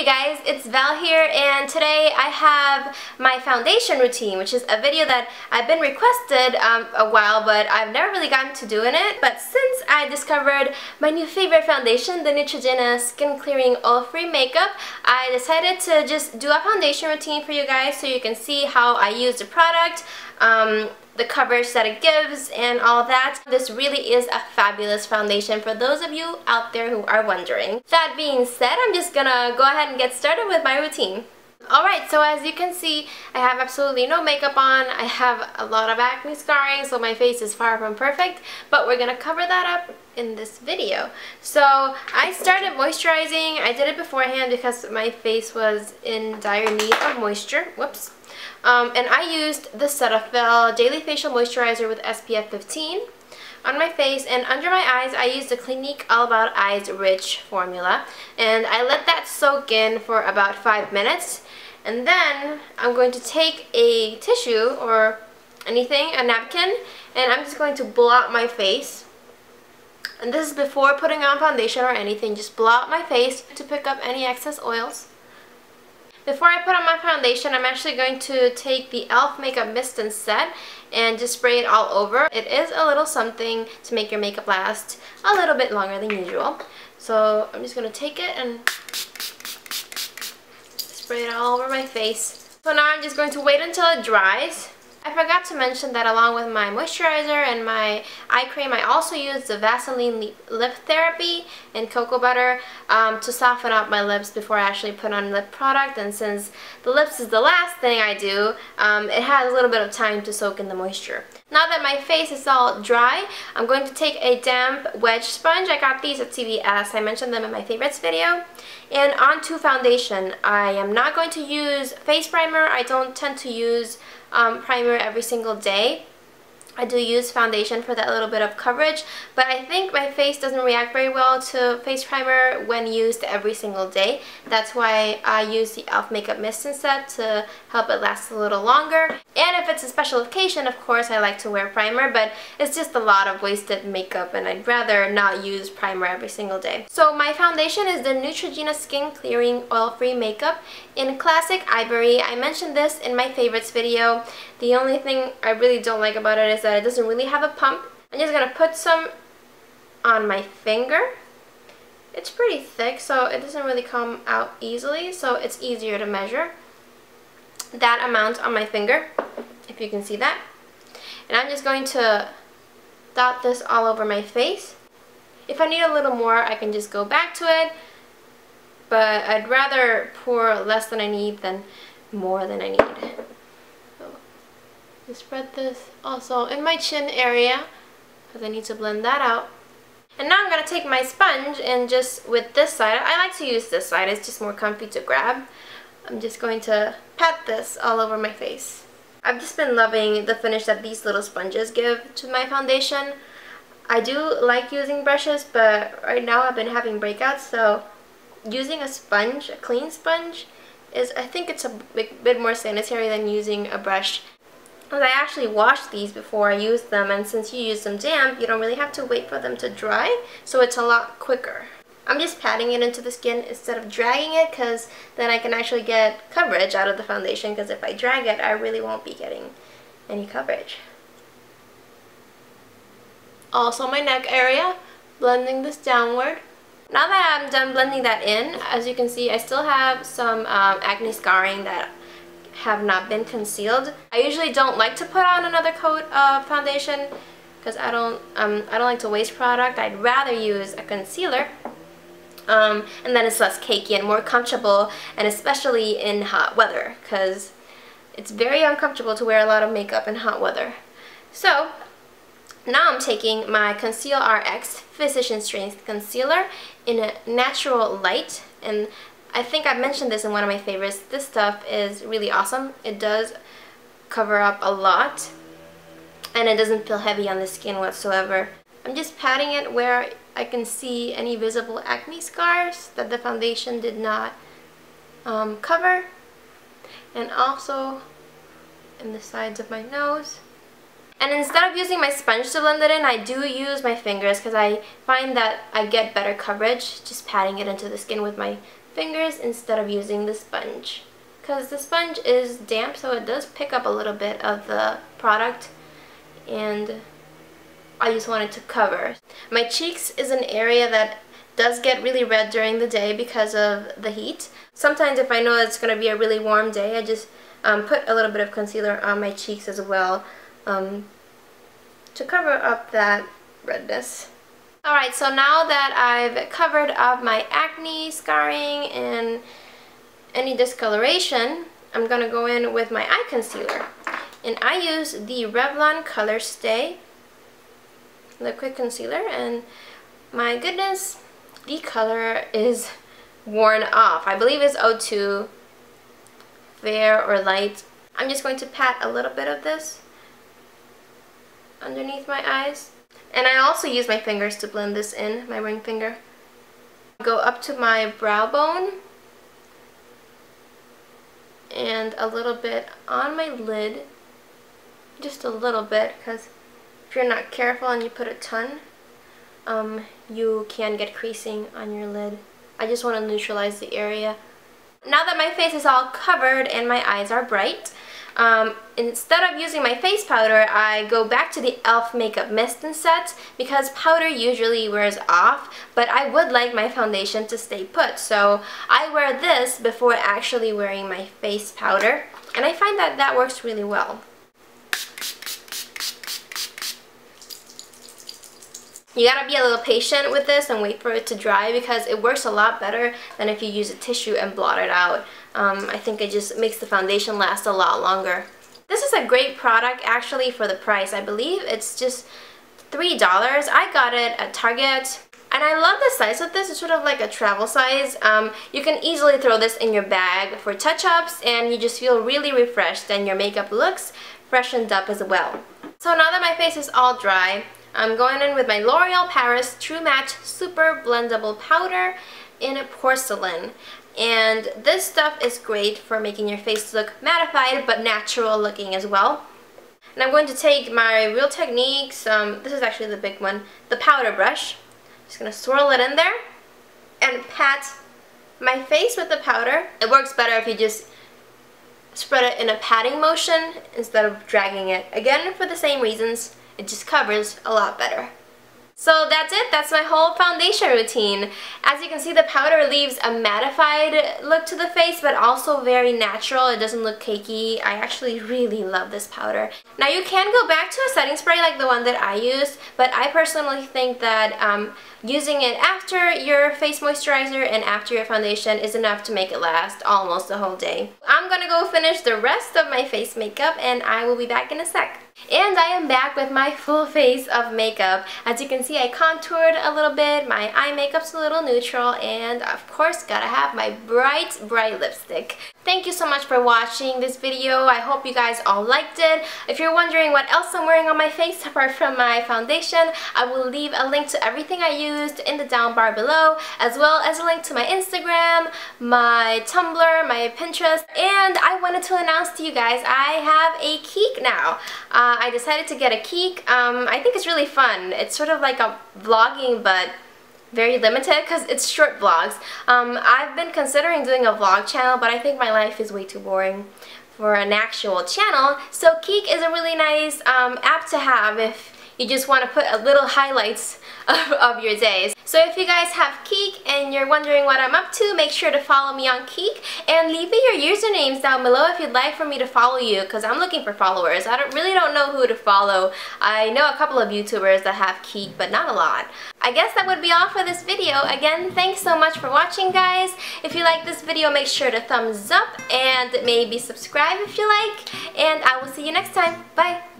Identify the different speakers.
Speaker 1: guys, it's Val here, and today I have my foundation routine, which is a video that I've been requested a while, but I've never really gotten to doing it. But since I discovered my new favorite foundation, the Neutrogena Skin Clearing Oil-Free Makeup, I decided to just do a foundation routine for you guys so you can see how I use the product, the coverage that it gives, and all that. This really is a fabulous foundation for those of you out there who are wondering. That being said, I'm just gonna go ahead and get started with my routine. Alright, so as you can see, I have absolutely no makeup on. I have a lot of acne scarring, so my face is far from perfect, but we're gonna cover that up in this video. So I started moisturizing. I did it beforehand because my face was in dire need of moisture. Whoops. And I used the Cetaphil Daily Facial Moisturizer with SPF 15 on my face, and under my eyes I used the Clinique All About Eyes Rich formula, and I let that soak in for about 5 minutes, and then I'm going to take a tissue or anything, a napkin, and I'm just going to blot my face. And this is before putting on foundation or anything. Just blot my face to pick up any excess oils. Before I put on my foundation, I'm actually going to take the e.l.f. Makeup Mist and Set and just spray it all over. It is a little something to make your makeup last a little bit longer than usual. So I'm just going to take it and spray it all over my face. So now I'm just going to wait until it dries. I forgot to mention that along with my moisturizer and my eye cream, I also use the Vaseline Lip Therapy and cocoa butter to soften up my lips before I actually put on lip product. And since the lips is the last thing I do, it has a little bit of time to soak in the moisture. Now that my face is all dry, I'm going to take a damp Wedge sponge. I got these at CVS. I mentioned them in my favorites video. And onto foundation. I am not going to use face primer. I don't tend to use primer every single day. I do use foundation for that little bit of coverage, but I think my face doesn't react very well to face primer when used every single day. That's why I use the e.l.f. Makeup Mist and Set to help it last a little longer. And if it's a special occasion, of course, I like to wear primer, but it's just a lot of wasted makeup and I'd rather not use primer every single day. So my foundation is the Neutrogena Skin Clearing Oil-Free Makeup in Classic Ivory. I mentioned this in my favorites video. The only thing I really don't like about it is that it doesn't really have a pump. I'm just going to put some on my finger. It's pretty thick, so it doesn't really come out easily, so it's easier to measure that amount on my finger, if you can see that. And I'm just going to dot this all over my face. If I need a little more, I can just go back to it, but I'd rather pour less than I need than more than I need. Spread this also in my chin area because I need to blend that out. And now I'm going to take my sponge and just with this side, I like to use this side, it's just more comfy to grab. I'm just going to pat this all over my face. I've just been loving the finish that these little sponges give to my foundation. I do like using brushes, but right now I've been having breakouts, so using a sponge, a clean sponge, I think it's a bit more sanitary than using a brush. Because I actually washed these before I used them, and since you use them damp, you don't really have to wait for them to dry, so it's a lot quicker. I'm just patting it into the skin instead of dragging it, because then I can actually get coverage out of the foundation, because if I drag it, I really won't be getting any coverage. Also my neck area, blending this downward. Now that I'm done blending that in, as you can see, I still have some acne scarring that have not been concealed. I usually don't like to put on another coat of foundation because I don't like to waste product. I'd rather use a concealer, and then it's less cakey and more comfortable, and especially in hot weather because it's very uncomfortable to wear a lot of makeup in hot weather. So now I'm taking my Conceal RX Physician Strength Concealer in a natural light, and I think I've mentioned this in one of my favorites. This stuff is really awesome. It does cover up a lot and it doesn't feel heavy on the skin whatsoever. I'm just patting it where I can see any visible acne scars that the foundation did not cover, and also in the sides of my nose. And instead of using my sponge to blend it in, I do use my fingers because I find that I get better coverage just patting it into the skin with my fingers instead of using the sponge. Because the sponge is damp, so it does pick up a little bit of the product, and I just wanted to cover. My cheeks is an area that does get really red during the day because of the heat. Sometimes if I know it's going to be a really warm day, I just put a little bit of concealer on my cheeks as well to cover up that redness. Alright, so now that I've covered up my acne, scarring, and any discoloration, I'm going to go in with my eye concealer. And I use the Revlon Colorstay liquid concealer, and my goodness, the color is worn off. I believe it's 02 fair or light. I'm just going to pat a little bit of this underneath my eyes. And I also use my fingers to blend this in, my ring finger. Go up to my brow bone and a little bit on my lid. Just a little bit, because if you're not careful and you put a ton, you can get creasing on your lid. I just want to neutralize the area. Now that my face is all covered and my eyes are bright, instead of using my face powder, I go back to the e.l.f. Makeup Mist and Set, because powder usually wears off, but I would like my foundation to stay put. So I wear this before actually wearing my face powder, and I find that that works really well. You gotta be a little patient with this and wait for it to dry, because it works a lot better than if you use a tissue and blot it out. I think it just makes the foundation last a lot longer. This is a great product actually for the price. I believe it's just $3. I got it at Target. And I love the size of this. It's sort of like a travel size. You can easily throw this in your bag for touch-ups, and you just feel really refreshed, and your makeup looks freshened up as well. So now that my face is all dry, I'm going in with my L'Oreal Paris True Match Super Blendable Powder in Porcelain. And this stuff is great for making your face look mattified but natural looking as well. And I'm going to take my Real Techniques, this is actually the big one, the powder brush. Just going to swirl it in there and pat my face with the powder. It works better if you just spread it in a patting motion instead of dragging it. Again, for the same reasons. It just covers a lot better. So that's it. That's my whole foundation routine. As you can see, the powder leaves a mattified look to the face, but also very natural. It doesn't look cakey. I actually really love this powder. Now you can go back to a setting spray like the one that I used, but I personally think that using it after your face moisturizer and after your foundation is enough to make it last almost the whole day. I'm gonna go finish the rest of my face makeup, and I will be back in a sec. And I am back with my full face of makeup. As you can see, I contoured a little bit, my eye makeup's a little neutral, and of course gotta have my bright lipstick. Thank you so much for watching this video. I hope you guys all liked it. If you're wondering what else I'm wearing on my face apart from my foundation, I will leave a link to everything I used in the down bar below, as well as a link to my Instagram, my Tumblr, my Pinterest, and I wanted to announce to you guys I have a Keek now. I decided to get a Keek. I think it's really fun. It's sort of like a vlogging, but very limited because it's short vlogs. I've been considering doing a vlog channel, but I think my life is way too boring for an actual channel. So Keek is a really nice app to have if you just want to put a little highlights of your days. So if you guys have Keek and you're wondering what I'm up to, make sure to follow me on Keek and leave me your usernames down below if you'd like for me to follow you, because I'm looking for followers. I really don't know who to follow. I know a couple of YouTubers that have Keek, but not a lot. I guess that would be all for this video. Again, thanks so much for watching, guys. If you like this video, make sure to thumbs up and maybe subscribe if you like. And I will see you next time. Bye!